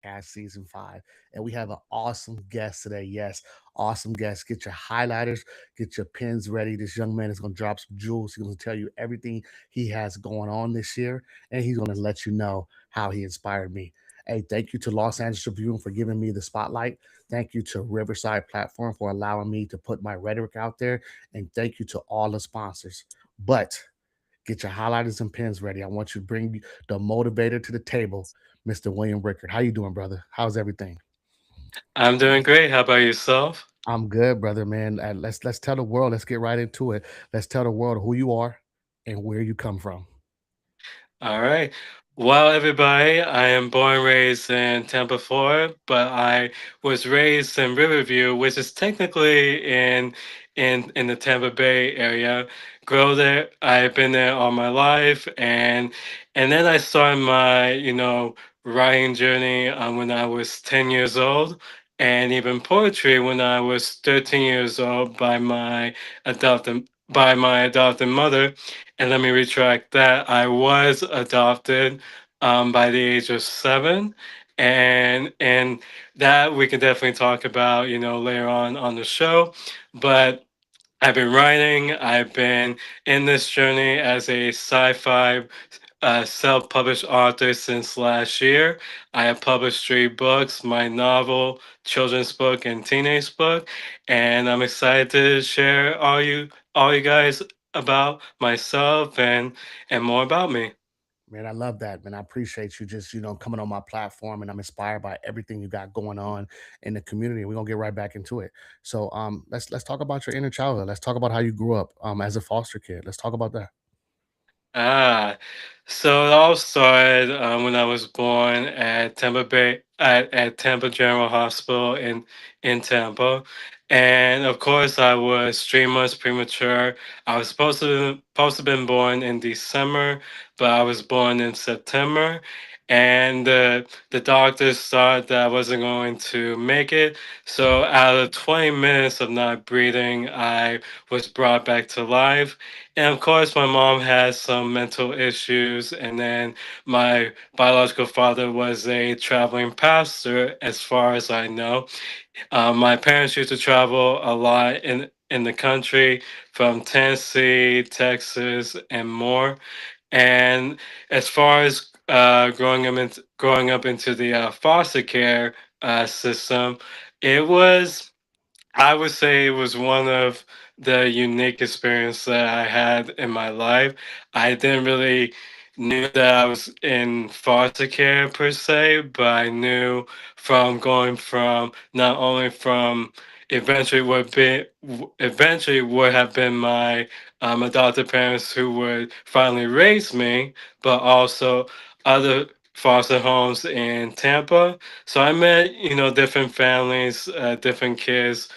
Podcast Season 5. And we have an awesome guest today. Yes, awesome guest. Get your highlighters, get your pens ready. This young man is going to drop some jewels. He's going to tell you everything he has going on this year, and he's going to let you know how he inspired me. Hey, thank you to Los Angeles Tribune for giving me the spotlight. Thank you to Riverside Platform for allowing me to put my rhetoric out there. And thank you to all the sponsors. But get your highlighters and pens ready. I want you to bring the motivator to the table, Mr. William Rickard. How you doing, brother? How's everything? I'm doing great. How about yourself? I'm good, brother, man. Let's tell the world. Let's get right into it. Let's tell the world who you are and where you come from. All right. Well, everybody, I am born and raised in Tampa, Florida, but I was raised in Riverview, which is technically in the Tampa Bay area. Grow there. I've been there all my life, and then I started my writing journey when I was 10 years old, and even poetry when I was 13 years old by my adopted mother. And let me retract that. I was adopted by the age of 7, and that we can definitely talk about, later on the show. But I've been writing. I've been in this journey as a sci-fi self-published author since last year. I have published 3 books: my novel, children's book, and teenage book, and I'm excited to share all you guys about myself and more about me. Man, I love that, man. I appreciate you just, coming on my platform, and I'm inspired by everything you got going on in the community. We're gonna get right back into it. So let's talk about your inner childhood. Let's talk about how you grew up as a foster kid. Let's talk about that. Ah, so it all started when I was born at Tampa General Hospital in Tampa, and of course I was 3 months premature. I was supposed to been born in December, but I was born in September, and the doctors thought that I wasn't going to make it. So out of 20 minutes of not breathing, I was brought back to life. And of course, my mom has some mental issues, and then my biological father was a traveling pastor, as far as I know. My parents used to travel a lot in the country, from Tennessee, Texas, and more. And as far as growing up into the foster care system, it was I would say it was one of the unique experiences that I had in my life. I didn't really knew that I was in foster care per se, but I knew from going from not only from eventually would have been my adopted parents who would finally raise me, but also other foster homes in Tampa. So I met, different families, different kids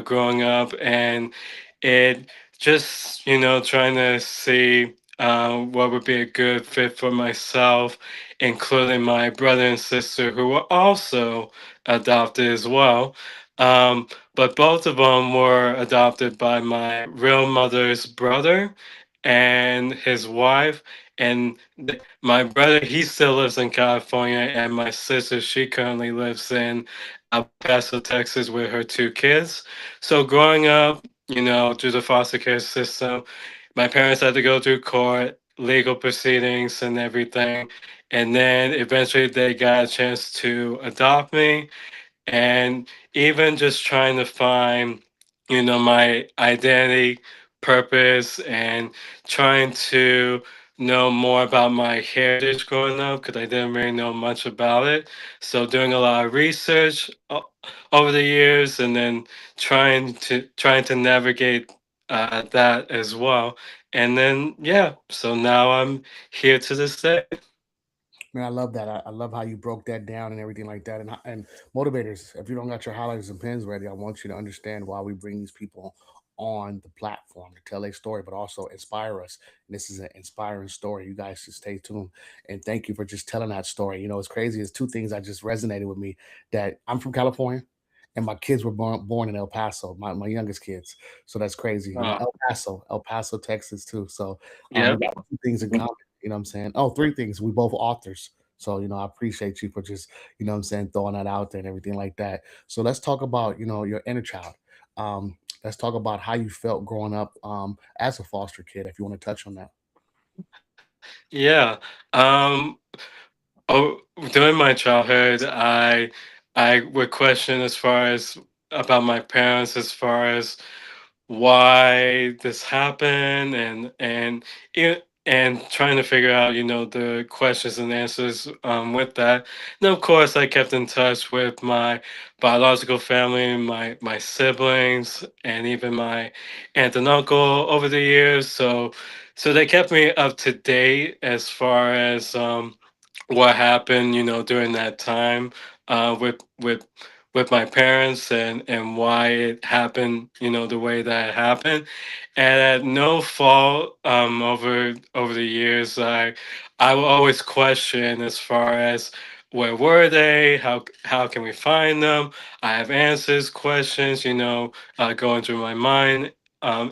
growing up, and it just trying to see what would be a good fit for myself, including my brother and sister who were also adopted as well. But both of them were adopted by my real mother's brother and his wife. And my brother, he still lives in California, and my sister, she currently lives in El Paso, Texas, with her 2 kids. So growing up, through the foster care system, my parents had to go through court, legal proceedings, and everything. And then eventually they got a chance to adopt me. And even just trying to find, my identity, purpose, and trying to know more about my heritage growing up because I didn't really know much about it. So doing a lot of research over the years, and then trying to navigate that as well. And then yeah, so now I'm here to this day. Man, I love that. I love how you broke that down and everything like that. And motivators, if you don't got your highlighters and pens ready, I want you to understand why we bring these people on the platform to tell a story, but also inspire us. And this is an inspiring story. You guys should stay tuned. And thank you for just telling that story. It's crazy. It's two things that just resonated with me. That I'm from California, and my kids were born in El Paso, my youngest kids. So that's crazy. Uh, El Paso, Texas too. So we yep. got two things in common. You know what I'm saying? Oh, three things. We both authors. So, I appreciate you for just, what I'm saying, throwing that out there and everything like that. So let's talk about, your inner child. Let's talk about how you felt growing up as a foster kid, if you want to touch on that. Yeah. Um, oh, during my childhood, I would question as far as about my parents, as far as why this happened, and trying to figure out, the questions and answers with that. And of course, I kept in touch with my biological family, my siblings, and even my aunt and uncle over the years. So they kept me up to date as far as what happened, during that time with my parents, and why it happened, the way that it happened. And at no fault, over the years, I will always question as far as where were they, how can we find them. I have answers, questions, going through my mind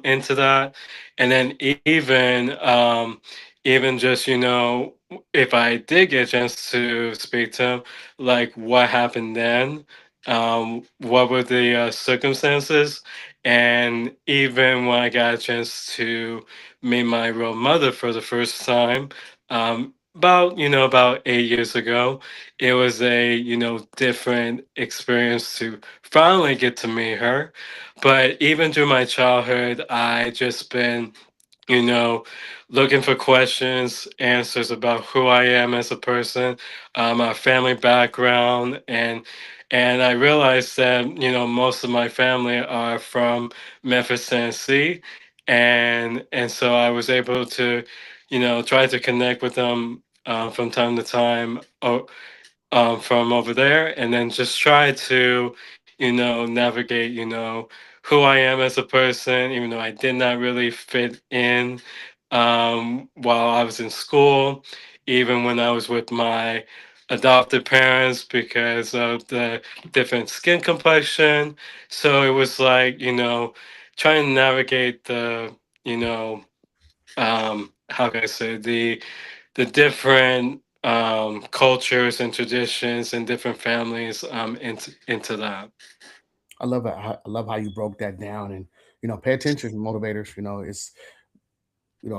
into that. And then even just, if I did get a chance to speak to him, like what happened then, what were the circumstances, and even when I got a chance to meet my real mother for the first time, about 8 years ago, it was a different experience to finally get to meet her. But even through my childhood, I just been you know, looking for questions, answers about who I am as a person, my family background, and I realized that most of my family are from Memphis, Tennessee, and so I was able to try to connect with them from time to time. From over there, and then just try to, navigate, who I am as a person, even though I did not really fit in while I was in school, even when I was with my adopted parents because of the different skin complexion. So it was like, trying to navigate the, you know, how can I say, the different cultures and traditions and different families into that. I love how you broke that down, and pay attention, motivators. It's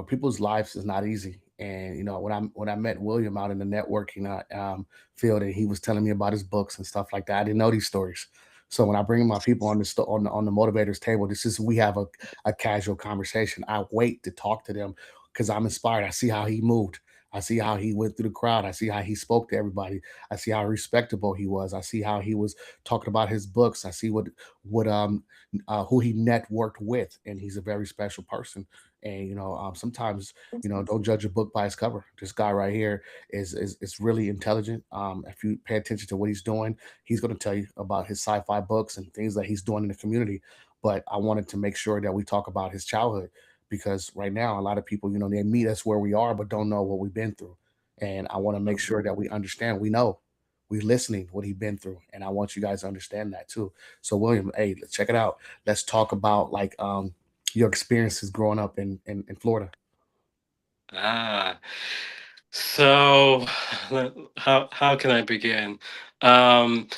people's lives is not easy. And when I met William out in the networking field, and he was telling me about his books and stuff like that, I didn't know these stories. So when I bring my people on on the motivators table, this is we have a casual conversation. I wait to talk to them because I'm inspired. I see how he moved. I see how he went through the crowd. I see how he spoke to everybody. I see how respectable he was. I see how he was talking about his books. I see what who he networked with, and he's a very special person. And sometimes don't judge a book by its cover. This guy right here is really intelligent. If you pay attention to what he's doing, he's going to tell you about his sci-fi books and things that he's doing in the community. But I wanted to make sure that we talk about his childhood, because right now a lot of people, they meet us where we are but don't know what we've been through. And I want to make sure that we understand, we know, we listening what he's been through, and I want you guys to understand that too. So William, hey, let's check it out. Let's talk about like your experiences growing up in Florida. Ah, so how can I begin? Um,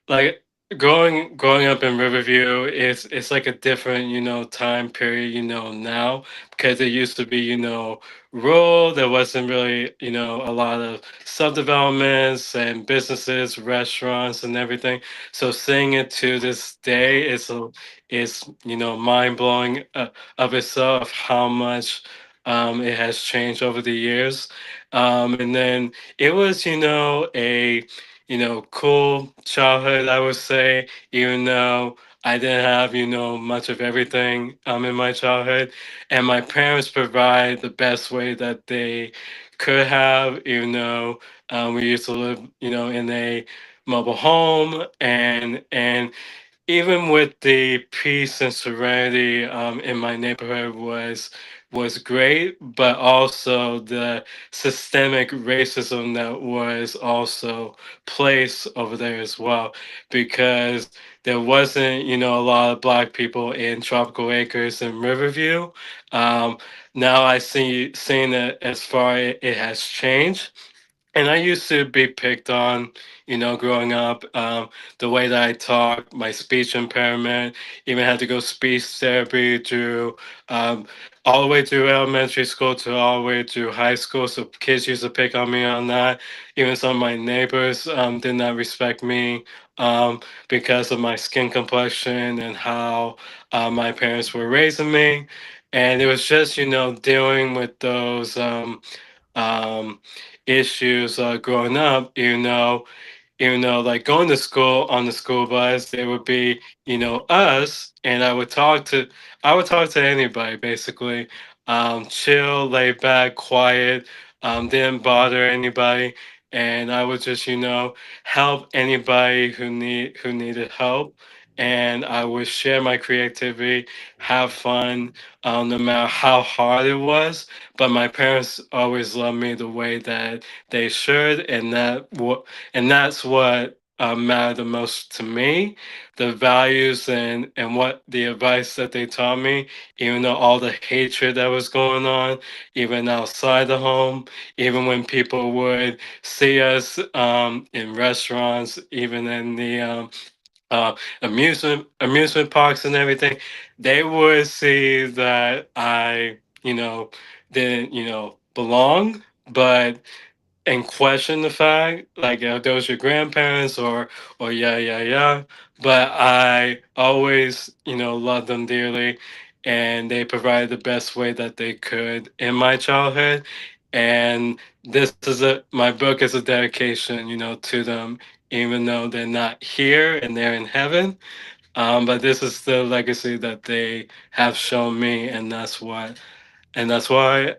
like growing up in Riverview, it's like a different time period now, because it used to be rural. There wasn't really a lot of subdevelopments and businesses, restaurants, and everything. So seeing it to this day is mind blowing of itself, how much it has changed over the years. And then it was a cool childhood, I would say, even though I didn't have, much of everything in my childhood. And my parents provide the best way that they could have, even though we used to live, in a mobile home, and even with the peace and serenity in my neighborhood was great, but also the systemic racism that was also placed over there as well, because there wasn't a lot of black people in Tropical Acres and Riverview. Um, Now I see seeing that as far it has changed, and I used to be picked on, growing up. The way that I talk, my speech impairment, even had to go speech therapy through um, all the way through elementary school to all the way through high school. So kids used to pick on me on that. Even some of my neighbors did not respect me because of my skin complexion and how my parents were raising me. And it was just, dealing with those. Um, Issues growing up, like going to school on the school bus, there would be, us, and I would talk to anybody basically, chill, lay back, quiet, didn't bother anybody, and I would just, help anybody who needed help, and I would share my creativity, have fun, no matter how hard it was. But my parents always loved me the way that they should, and that's what mattered the most to me, the values and what the advice that they taught me, even though all the hatred that was going on, even outside the home, even when people would see us in restaurants, even in the amusement parks and everything, they would see that I, didn't, belong, but and question the fact like those your grandparents or yeah, yeah, yeah. But I always, loved them dearly, and they provided the best way that they could in my childhood. And this is a my book is a dedication, to them, even though they're not here and they're in heaven. But this is the legacy that they have shown me, and that's why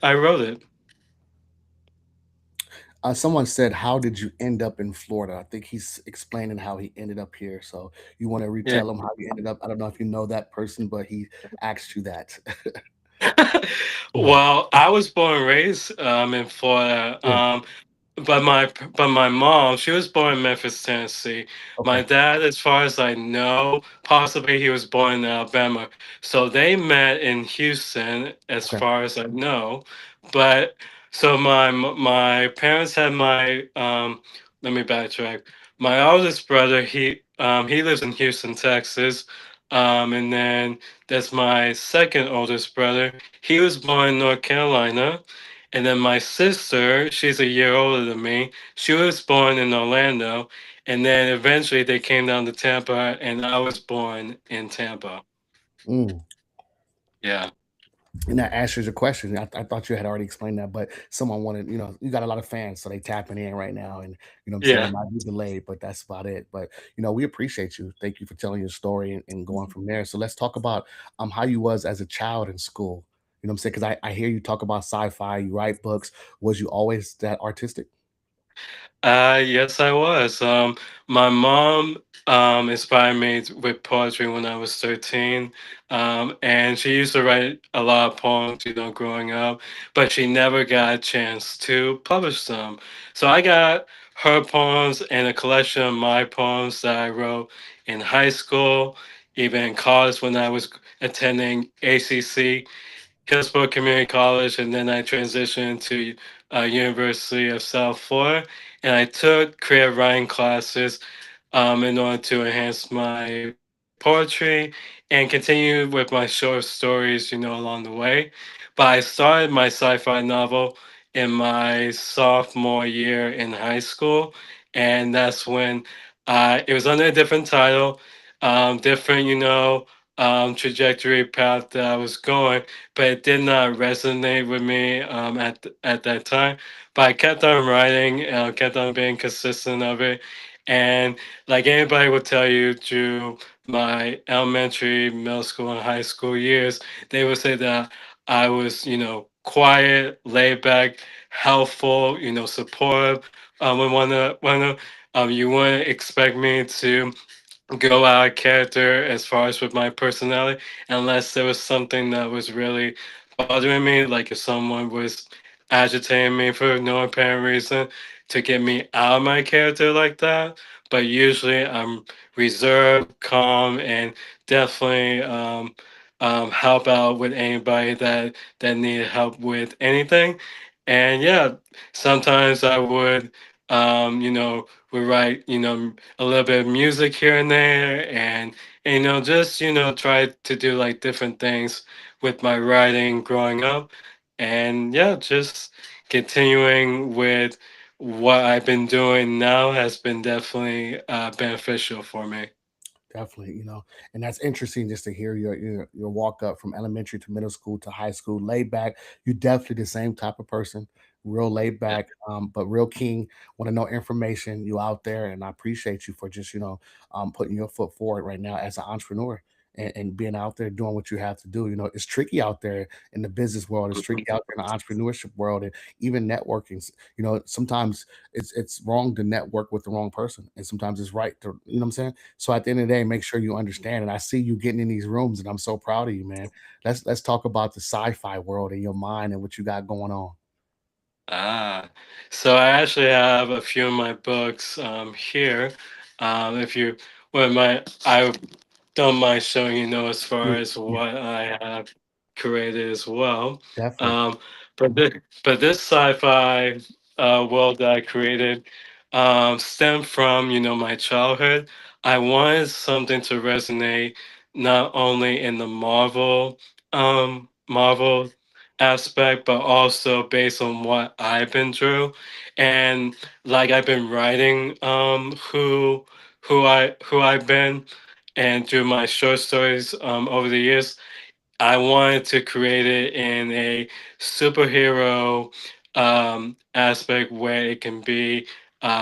I wrote it. Someone said, "How did you end up in Florida?" I think he's explaining how he ended up here. So you want to Yeah. retell him how you ended up? I don't know if you know that person, but he asked you that. Well, I was born and raised in Florida. Yeah. But my mom, she was born in Memphis, Tennessee. My Okay. dad, as far as I know, possibly he was born in Alabama. So they met in Houston, as Okay. far as I know. But so my parents had my let me backtrack. My oldest brother, he lives in Houston, Texas. And then there's my second oldest brother. He was born in North Carolina. And then my sister, she's a year older than me. She was born in Orlando. And then eventually they came down to Tampa, and I was born in Tampa. Mm. Yeah. And that answers your question. I thought you had already explained that, but someone wanted, you got a lot of fans, so they tapping in right now, and what I'm saying, it Yeah. might be delayed, but that's about it. But we appreciate you. Thank you for telling your story and going from there. So let's talk about how you was as a child in school. You know what I'm saying? Because I hear you talk about sci-fi, you write books. Was you always that artistic? Yes, I was. My mom inspired me with poetry when I was 13. And she used to write a lot of poems, growing up, but she never got a chance to publish them. So I got her poems and a collection of my poems that I wrote in high school, even in college when I was attending ACC. Hillsborough Community College, and then I transitioned to University of South Florida, and I took creative writing classes in order to enhance my poetry and continue with my short stories, along the way. But I started my sci-fi novel in my sophomore year in high school, and that's when it was under a different title, different, trajectory path that I was going, but it did not resonate with me at that time. But I kept on writing, kept on being consistent of it, and like anybody would tell you, through my elementary, middle school, and high school years, they would say that I was, quiet, laid back, helpful, supportive. You wouldn't expect me to go out of character as far as with my personality, unless there was something that was really bothering me, like if someone was agitating me for no apparent reason to get me out of my character like that. But usually I'm reserved, calm, and definitely help out with anybody that needed help with anything. And yeah, sometimes I would We write, a little bit of music here and there, and just try to do like different things with my writing growing up, and yeah, just continuing with what I've been doing now has been definitely beneficial for me. Definitely, and that's interesting just to hear your walk up from elementary to middle school to high school, laid back. You definitely the same type of person, real laid Yeah. back, but real keen. Want to know information. You out there, and I appreciate you for just putting your foot forward right now as an entrepreneur. And being out there doing what you have to do. It's tricky out there in the business world. It's tricky out there in the entrepreneurship world, and even networking. Sometimes it's wrong to network with the wrong person, and sometimes it's right to, what I'm saying. So at the end of the day, make sure you understand. And I see you getting in these rooms, and I'm so proud of you, man. Let's talk about the sci-fi world in your mind and what you got going on. Ah, so I actually have a few of my books here. If you wouldn't mind, I don't mind showing as far Please, as yeah, what I have created as well. definitely. Um, but this sci-fi world that I created stemmed from my childhood. I wanted something to resonate not only in the Marvel aspect, but also based on what I've been through, and like I've been writing who I've been, and through my short stories over the years, I wanted to create it in a superhero aspect where it can be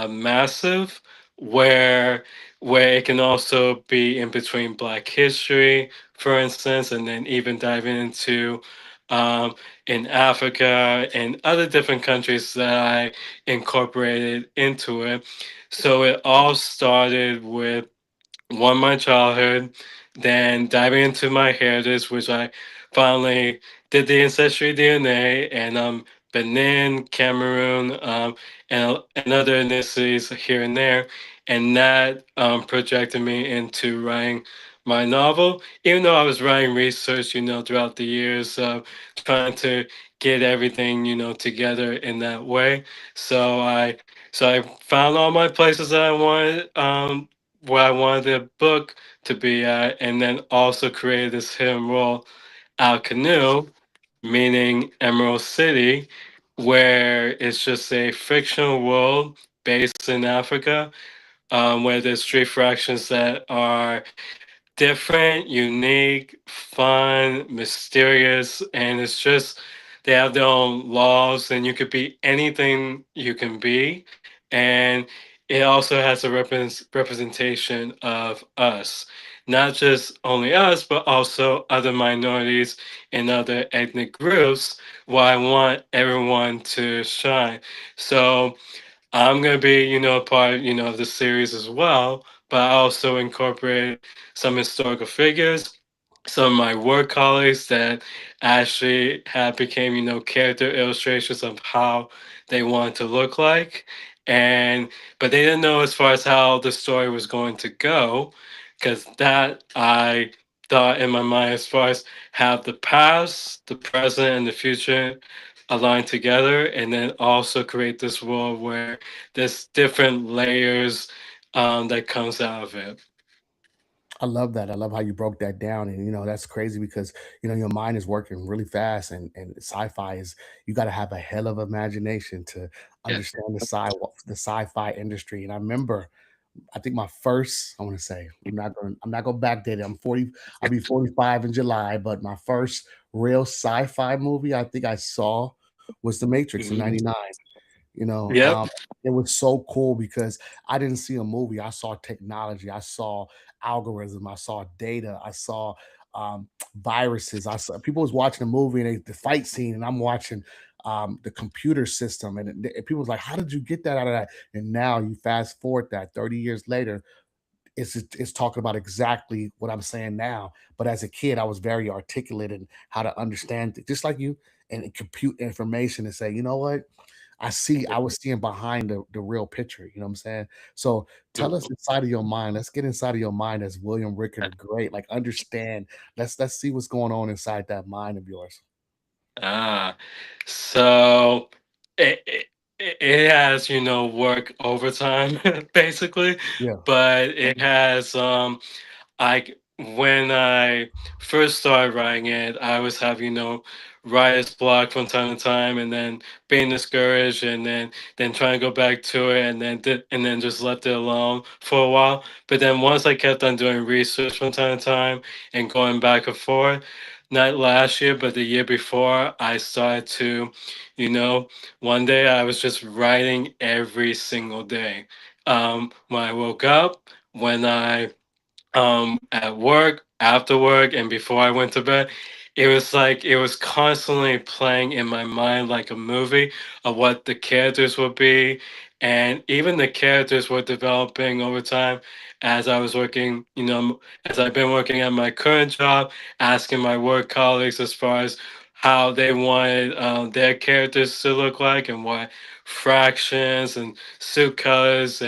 massive, where it can also be in between Black history, for instance, and then even diving into um, in Africa and other different countries that I incorporated into it. So it all started with my childhood, then diving into my heritage, which I finally did the ancestry DNA, and Benin, Cameroon, and other ethnicities here and there, and that projected me into writing my novel. Even though I was writing research, throughout the years, trying to get everything together in that way. So I found all my places that I wanted. Where I wanted the book to be at, and then also created this hidden role, Al Canoe, meaning Emerald City, where it's just a fictional world based in Africa, where there's three fractions that are different, unique, fun, mysterious, and it's just they have their own laws, and you could be anything you can be. And it also has a representation of us, not just only us, but also other minorities and other ethnic groups, where I want everyone to shine. So I'm gonna be, a part, of the series as well, but I also incorporate some historical figures, some of my work colleagues that actually have became, character illustrations of how they want to look like. And but they didn't know as far as how the story was going to go, because that I thought in my mind as far as have the past, the present, and the future align together, and then also create this world where there's different layers that comes out of it. I love that. I love how you broke that down. And that's crazy because your mind is working really fast, and sci-fi is, you got to have a hell of imagination to Yeah. understand the sci-fi industry. And I remember, I think my first, I want to say, I'm not gonna backdate it. I'm 40, I'll be 45 in July, but my first real sci-fi movie I think I saw was The Matrix in Mhm. '99. You know, Yep. um, it was so cool because I didn't see a movie. I saw technology, I saw algorithm, I saw data, I saw viruses. I saw people was watching a movie and the fight scene, and I'm watching the computer system, and people was like, "How did you get that out of that?" And now you fast forward that 30 years later, it's talking about exactly what I'm saying now. But as a kid, I was very articulate in how to understand it, just like you, and compute information and say, you know what? I was seeing behind the real picture, you know what I'm saying? So tell us inside of your mind. Let's get inside of your mind as William Rickard the Great. Like understand. Let's see what's going on inside that mind of yours. Ah, so it has, work overtime basically, Yeah. but it has when I first started writing it, I was having writer's block from time to time, and then being discouraged, and then trying to go back to it, and then just left it alone for a while. But then once I kept on doing research from time to time and going back and forth, not last year but the year before, I started to, you know, one day I was just writing every single day. When I woke up, when I at work, after work, and before I went to bed, it was like it was constantly playing in my mind like a movie of what the characters would be. And even the characters were developing over time as I was working, as I've been working at my current job, asking my work colleagues as far as how they wanted their characters to look like, and what fractions and suit colors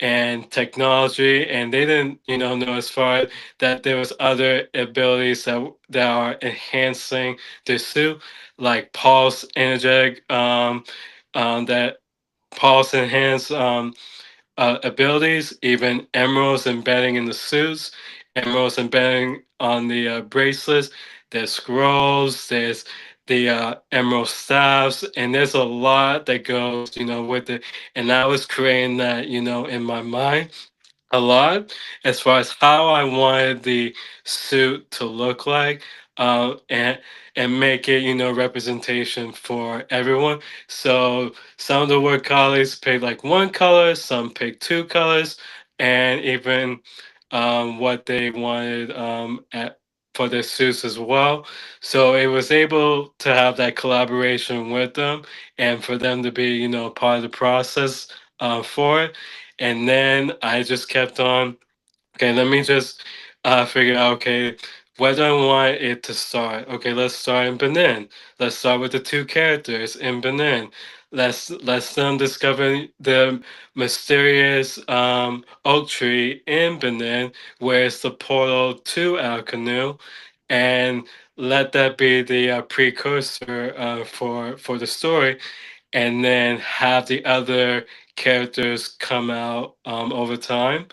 and technology, and they didn't know as far that there was other abilities that are enhancing the suit, like pulse energetic, that pulse enhance abilities, even emeralds embedding in the suits, emeralds embedding on the bracelets. There's scrolls, there's the emerald staffs, and there's a lot that goes, with it. And I was creating that, in my mind a lot as far as how I wanted the suit to look like, and make it, representation for everyone. So some of the work colleagues picked like one color, some picked two colors, and even what they wanted for their suits as well. So it was able to have that collaboration with them, and for them to be, part of the process for it. And then I just kept on. Okay, let me just figure out. Okay, where do I want it to start? Okay, let's start in Benin. Let's start with the two characters in Benin. Let's them discover the mysterious oak tree in Benin, where it's the portal to our canoe, and let that be the precursor for the story, and then have the other characters come out over time,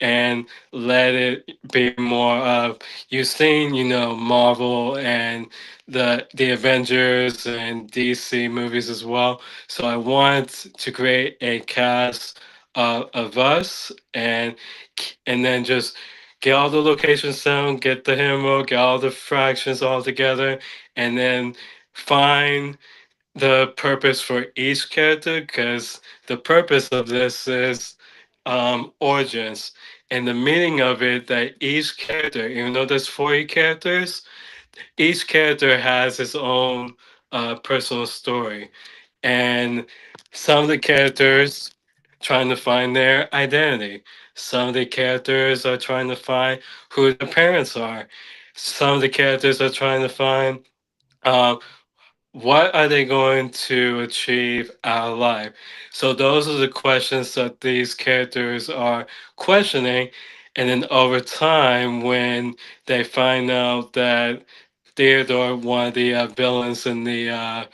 and let it be more of, you've seen, Marvel and the Avengers and DC movies as well. So I want to create a cast of us, and then just get all the locations down, get the hero, get all the fractions all together, and then find the purpose for each character, because the purpose of this is origins, and the meaning of it, that each character, even though there's 40 characters, each character has his own personal story. And some of the characters trying to find their identity, some of the characters are trying to find who their parents are, some of the characters are trying to find um, what are they going to achieve out of life? So those are the questions that these characters are questioning. And then over time, when they find out that Theodore, one of the villains in the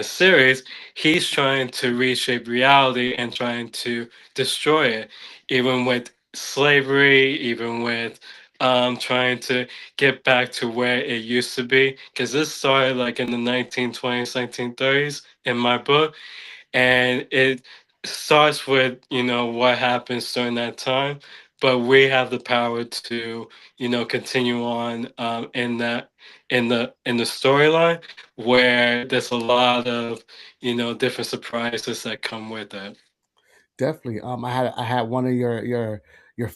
series, he's trying to reshape reality and trying to destroy it, even with slavery, even with trying to get back to where it used to be. Because this started like in the 1920s, 1930s in my book, and it starts with what happens during that time, but we have the power to continue on in the storyline, where there's a lot of different surprises that come with it. Definitely. I had one of your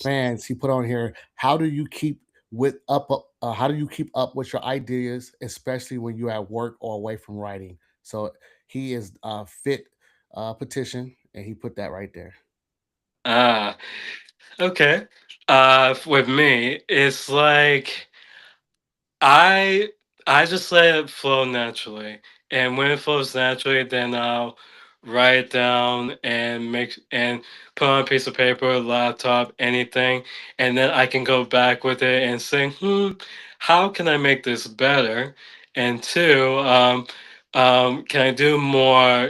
fans. He put on here. How do you keep with up? How do you keep up with your ideas, especially when you're at work or away from writing? So he is fit petition, and he put that right there. Ah, okay. With me, it's like I I just let it flow naturally, and when it flows naturally, then I'll write it down and make and put on a piece of paper, laptop, anything, and then I can go back with it and say, how can I make this better? And two, can I do more,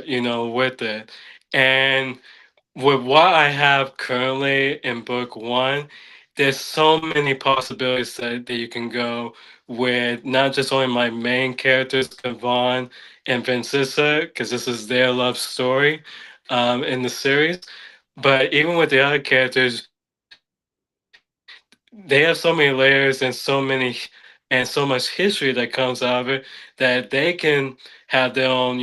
with it? And with what I have currently in book one, there's so many possibilities that you can go with not just only my main characters, Kavan and Vincissa, because this is their love story in the series. But even with the other characters, they have so many layers and so much history that comes out of it that they can have their own,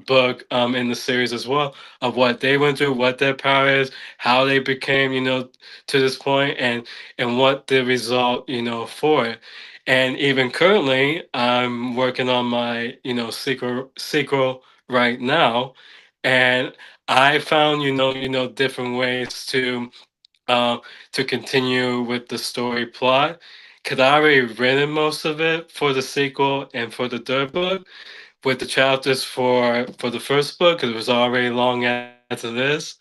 book in the series as well of what they went through, what their power is, how they became, to this point, and what the result, for it. And even currently, I'm working on my, sequel right now, and I found, different ways uh, to continue with the story plot. Cause I already written most of it for the sequel and for the third book, with the chapters for the first book, because it was already long as it is.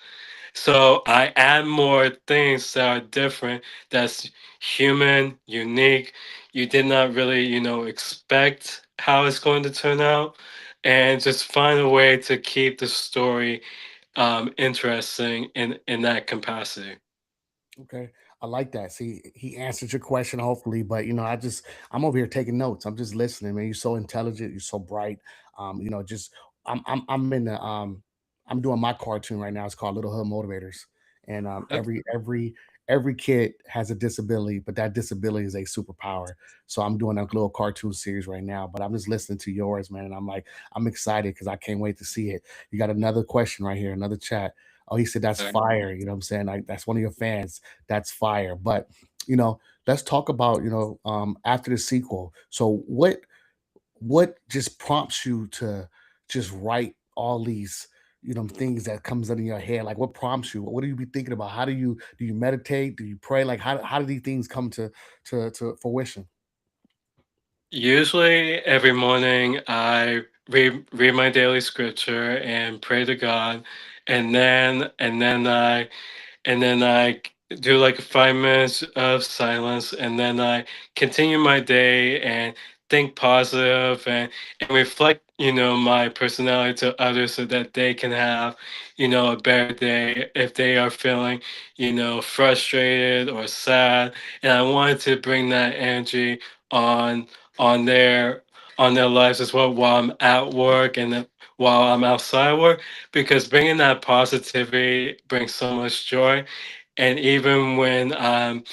So I add more things that are different, that's human, unique. You did not really, expect how it's going to turn out, and just find a way to keep the story interesting in that capacity. Okay. I like that. See, he answered your question, hopefully, but I'm over here taking notes. I'm just listening, man. You're so intelligent, you're so bright. Just I'm in the I'm doing my cartoon right now. It's called Little Hood Motivators. And every kid has a disability, but that disability is a superpower. So I'm doing a little cartoon series right now, but I'm just listening to yours, man. And I'm excited because I can't wait to see it. You got another question right here, another chat. Oh, he said that's Okay. fire. You know what I'm saying? Like that's one of your fans. That's fire. But you know, let's talk about after the sequel. So what just prompts you to just write all these things that comes into your head? Like what prompts you? What do you be thinking about? How do you meditate? Do you pray? Like how do these things come to fruition? Usually every morning I read my daily scripture and pray to God, and then I do like 5 minutes of silence, and then I continue my day and think positive and reflect, my personality to others so that they can have, a better day if they are feeling, frustrated or sad. And I wanted to bring that energy on on their on their lives as well while I'm at work and then while I'm outside work, because bringing that positivity brings so much joy. And even when I'm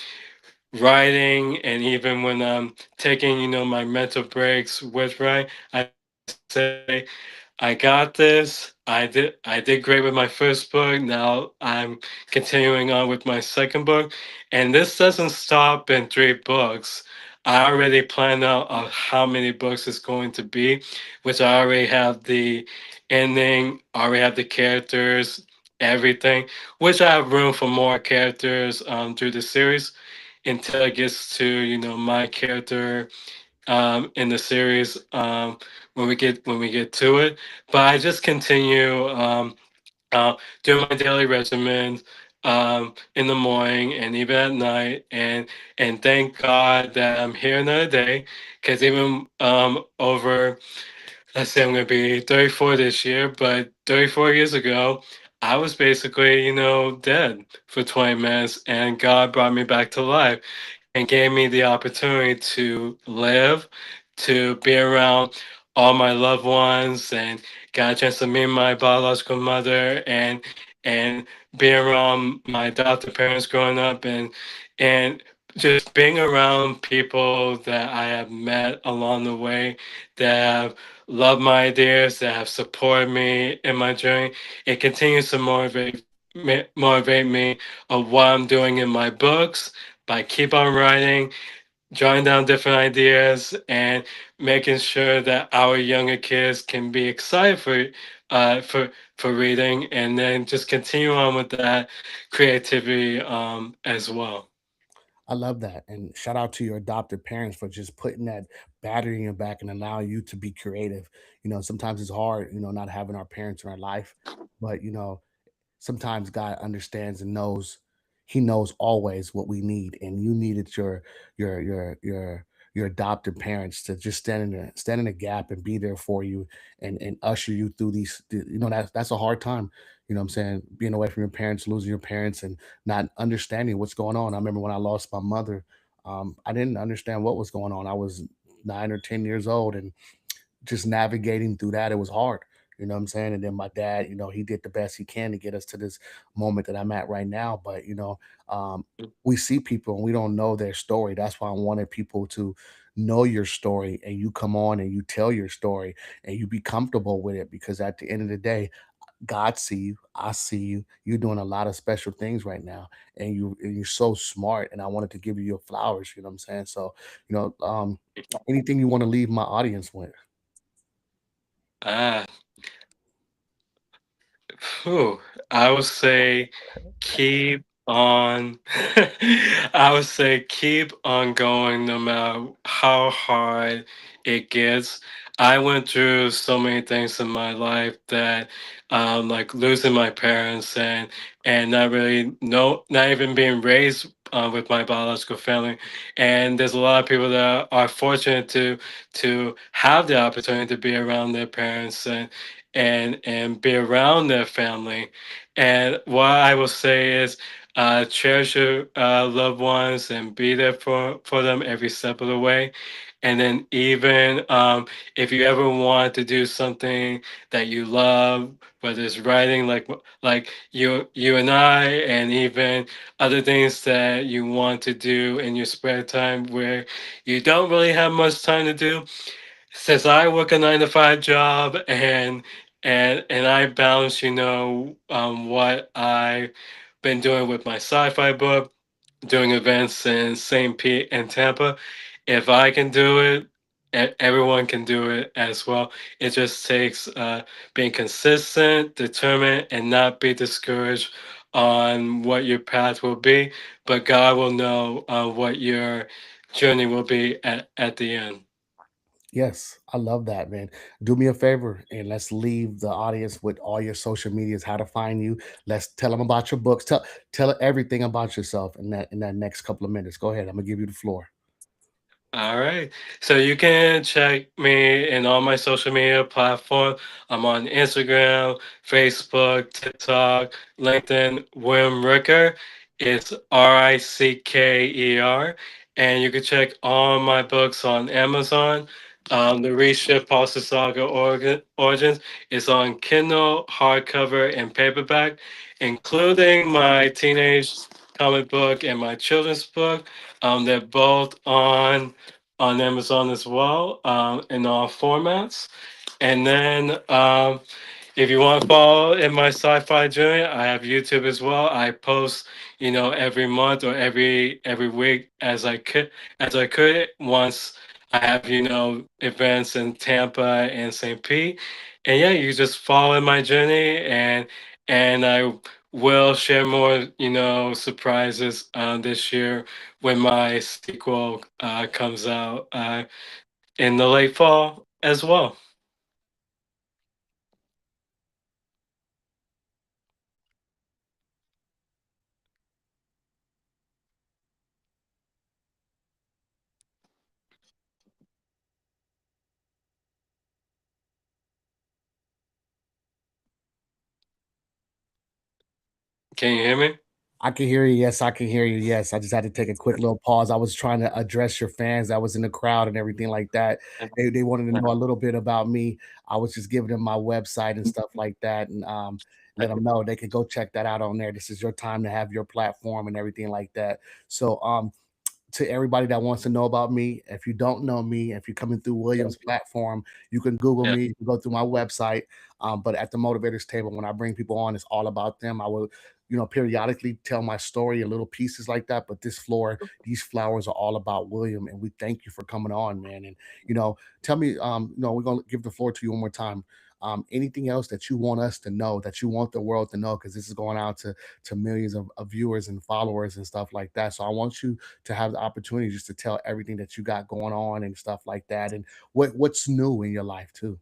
writing and even when I'm taking, my mental breaks with writing, I say, I got this. I did great with my first book. Now I'm continuing on with my second book. And this doesn't stop in 3 books. I already planned out how many books it's going to be, which I already have the ending, already have the characters, everything, which I have room for more characters through the series until it gets to, my character in the series when we get to it. But I just continue uh, doing my daily regimen in the morning and even at night, and thank God that I'm here another day. Because even over, let's say I'm going to be 34 this year, but 34 years ago, I was basically, dead for 20 minutes, and God brought me back to life and gave me the opportunity to live, to be around all my loved ones, and got a chance to meet my biological mother, and be around my adopted parents growing up, and just being around people that I have met along the way that have loved my ideas, that have supported me in my journey. It continues to motivate me of what I'm doing in my books by keep on writing, jotting down different ideas, and making sure that our younger kids can be excited for reading, and then just continue on with that creativity as well. I love that. And shout out to your adopted parents for just putting that battery in your back and allowing you to be creative. Sometimes it's hard, not having our parents in our life, but sometimes God understands and knows. He knows always what we need, and you needed your your adopted parents to just stand in a gap and be there for you and usher you through that's a hard time. You know what I'm saying? Being away from your parents, losing your parents, and not understanding what's going on. I remember when I lost my mother, I didn't understand what was going on. I was 9 or 10 years old, and just navigating through that, it was hard. You know what I'm saying? And then my dad, he did the best he can to get us to this moment that I'm at right now. But we see people and we don't know their story. That's why I wanted people to know your story, and you come on and you tell your story and you be comfortable with it, because at the end of the day, God see you, I see you. You're doing a lot of special things right now, and you're so smart. And I wanted to give you your flowers. You know what I'm saying? So, you know, um, anything you want to leave my audience with? Ah, Phew, I would say keep on. I would say keep on going no matter how hard it gets. I went through so many things in my life that, like losing my parents and not really not even being raised with my biological family. And there's a lot of people that are fortunate to have the opportunity to be around their parents and be around their family. And what I will say is, cherish your loved ones and be there for them every step of the way. And then even if you ever want to do something that you love, whether it's writing, like you and I, and even other things that you want to do in your spare time where you don't really have much time to do, since I work a 9 to 5 job and I balance, what I've been doing with my sci-fi book, doing events in St. Pete and Tampa. If I can do it, everyone can do it as well. It just takes being consistent, determined, and not be discouraged on what your path will be. But God will know what your journey will be at the end. Yes, I love that, man. Do me a favor and let's leave the audience with all your social medias, how to find you. Let's tell them about your books. Tell everything about yourself in that next couple of minutes. Go ahead. I'm gonna give you the floor. All right. So you can check me in all my social media platforms. I'm on Instagram, Facebook, TikTok, LinkedIn, Wim Ricker. It's Ricker. And you can check all my books on Amazon. The Reshift Pulse Saga Origins is on Kindle, hardcover, and paperback, including my teenage comic book and my children's book. They're both on Amazon as well, in all formats. And then if you want to follow in my sci-fi journey, I have YouTube as well. I post, every month or every week as I could. Once I have, events in Tampa and St. Pete. And yeah, you just follow in my journey and I will share more, surprises this year when my sequel comes out in the late fall as well. Can you hear me? I can hear you. Yes, I can hear you. Yes, I just had to take a quick little pause. I was trying to address your fans that was in the crowd and everything like that. They wanted to know a little bit about me. I was just giving them my website and stuff like that, and let them know they could go check that out on there. This is your time to have your platform and everything like that. So, to everybody that wants to know about me. If you don't know me, if you're coming through Williams' platform, you can Google Yeah. me, you can go through my website. But at the Motivators Table, when I bring people on, it's all about them. I will, periodically tell my story in little pieces like that. But this floor, these flowers are all about William, and we thank you for coming on, man. And tell me, we're gonna give the floor to you one more time. Anything else that you want us to know, that you want the world to know, because this is going out to millions of viewers and followers and stuff like that. So I want you to have the opportunity just to tell everything that you got going on and stuff like that, and what's new in your life too.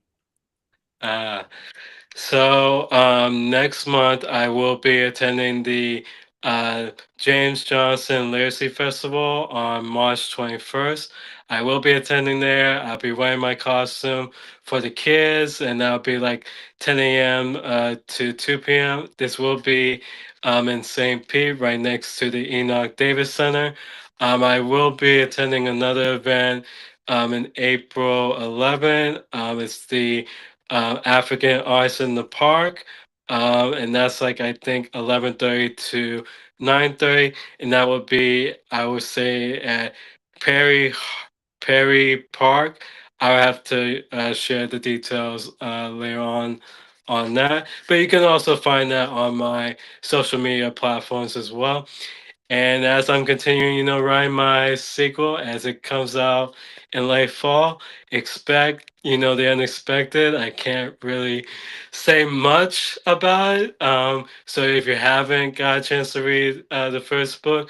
So next month I will be attending the uh, James Johnson Literacy Festival on March 21st. I will be attending there. I'll be wearing my costume for the kids, and that'll be like 10 a.m. To 2 p.m. This will be in St. Pete, right next to the Enoch Davis Center. I will be attending another event in April 11th. It's the African Arts in the Park. And that's like I think 11:30 to 9:30, and that would be I would say at Perry Perry Park. I would have to share the details later on that, but you can also find that on my social media platforms as well. And as I'm continuing, writing my sequel as it comes out in late fall, expect, the unexpected. I can't really say much about it. So if you haven't got a chance to read the first book,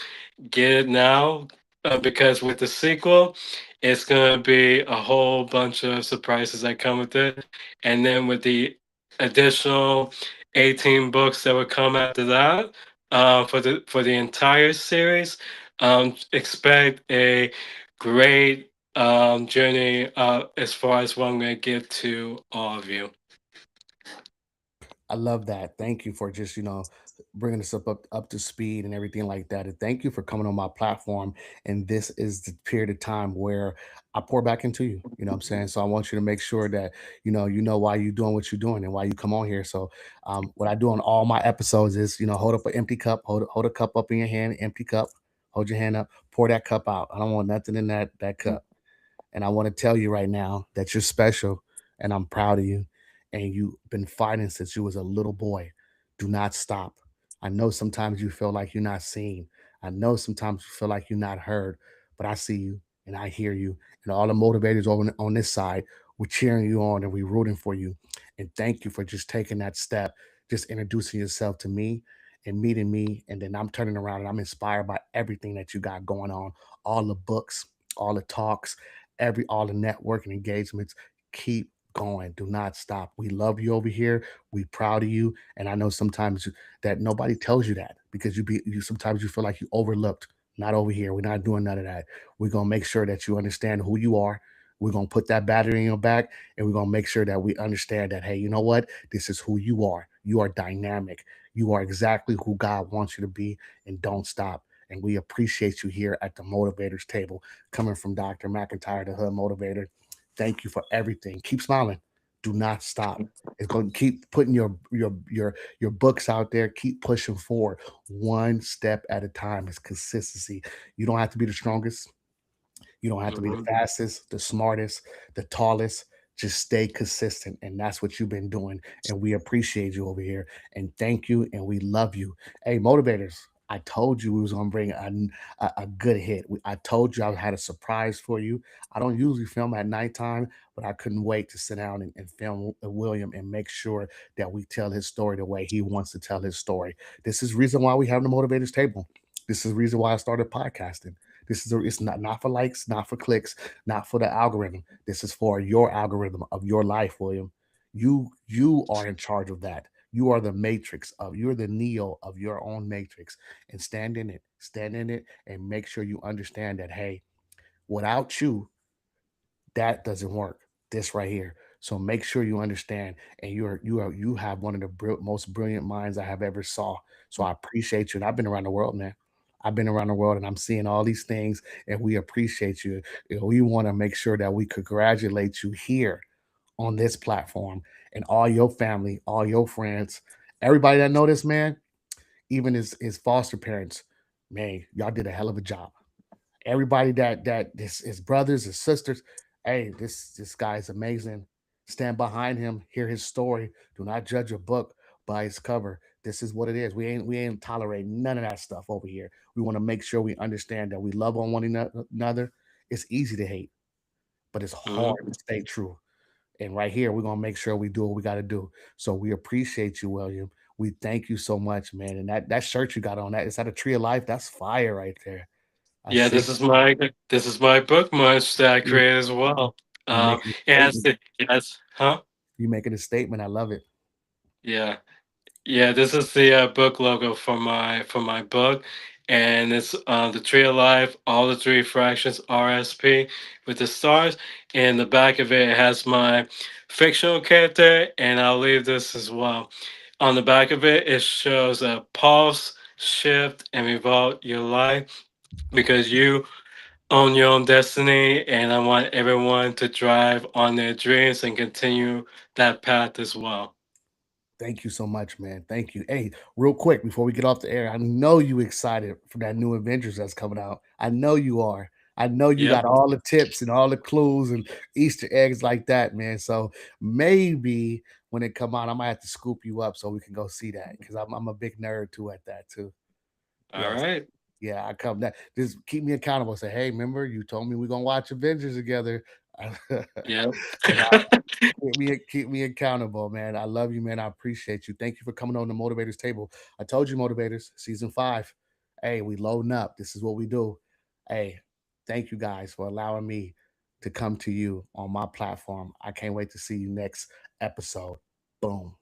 get it now because with the sequel, it's going to be a whole bunch of surprises that come with it. And then with the additional 18 books that would come after that, for the entire series. Expect a great journey as far as what I'm going to give to all of you. I love that. Thank you for just bringing us up to speed and everything like that. And thank you for coming on my platform. And this is the period of time where I pour back into you. You know what I'm saying? So I want you to make sure that you know why you're doing what you're doing and why you come on here. So what I do on all my episodes is hold up an empty cup, hold a cup up in your hand, empty cup, hold your hand up, pour that cup out. I don't want nothing in that cup. And I want to tell you right now that you're special and I'm proud of you. And you've been fighting since you was a little boy. Do not stop. I know sometimes you feel like you're not seen. I know sometimes you feel like you're not heard, but I see you and I hear you. And all the motivators on this side, we're cheering you on and we're rooting for you. And thank you for just taking that step, just introducing yourself to me and meeting me. And then I'm turning around and I'm inspired by everything that you got going on, all the books, all the talks, all the networking engagements. Keep going. Do not stop. We love you over here. We proud of you. And I know sometimes that nobody tells you that because you sometimes you feel like you overlooked. Not over here. We're not doing none of that. We're gonna make sure that you understand who you are. We're gonna put that battery in your back and we're gonna make sure that we understand that, hey, you know what? This is who you are. You are dynamic. You are exactly who God wants you to be, and don't stop. And we appreciate you here at the Motivators Table, coming from Dr. McIntyre, the Hood Motivator. Thank you for everything. Keep smiling. Do not stop. It's going to keep putting your books out there. Keep pushing forward, one step at a time. It's consistency. You don't have to be the strongest. You don't have to be the Mhm. fastest, the smartest, the tallest. Just stay consistent. And that's what you've been doing. And we appreciate you over here. And thank you. And we love you. Hey, motivators, I told you we was gonna bring a good hit. I told you I had a surprise for you. I don't usually film at nighttime, but I couldn't wait to sit down and film William and make sure that we tell his story the way he wants to tell his story. This is the reason why we have the motivators table. This is the reason why I started podcasting. It's not for likes, not for clicks, not for the algorithm. This is for your algorithm of your life, William. You are in charge of that. You are the matrix of you're the neo of your own matrix, and stand in it and make sure you understand that, hey, without you, that doesn't work. This right here. So make sure you understand, and you have one of the most brilliant minds I have ever saw. So I appreciate you, and I've been around the world, man. I've been around the world, and I'm seeing all these things, and we appreciate you. We want to make sure that we congratulate you here on this platform, and all your family, all your friends, everybody that know this man, even his foster parents. Man, y'all did a hell of a job. Everybody that his brothers, his sisters, hey, this guy is amazing. Stand behind him, hear his story. Do not judge a book by its cover. This is what it is. We ain't tolerating none of that stuff over here. We want to make sure we understand that we love on one another. It's easy to hate, but it's hard Mhm. to stay true. And right here, we're gonna make sure we do what we got to do. So we appreciate you, William. We thank you so much, man. And that shirt you got on, that is that a tree of life? That's fire right there. I Yeah, see. this is my book merch that I You created as well. you making a It has statement. the yes, huh? You making a statement. I love it. Yeah. Yeah, this is the book logo for my book, and it's the Tree of Life, all the three fractions RSP with the stars. And the back of it has my fictional character, and I'll leave this as well. On the back of it, it shows a pulse, shift, and revolve your life because you own your own destiny, and I want everyone to drive on their dreams and continue that path as well. Thank you so much, man. Thank you. Hey, real quick before we get off the air, I know you excited for that new Avengers that's coming out. I know you are. I know you Yep. got all the tips and all the clues and Easter eggs like that, man. So maybe when it come out, I might have to scoop you up so we can go see that because I'm a big nerd too at that too. All Yes. right. Yeah, I come that just keep me accountable. Say, hey, remember you told me we're gonna watch Avengers together. Yep. And keep me accountable, man. I love you, man. I appreciate you. Thank you for coming on the Motivators Table. I told you, Motivators, season 5. Hey, we loading up. This is what we do. Hey, thank you guys for allowing me to come to you on my platform. I can't wait to see you next episode. Boom.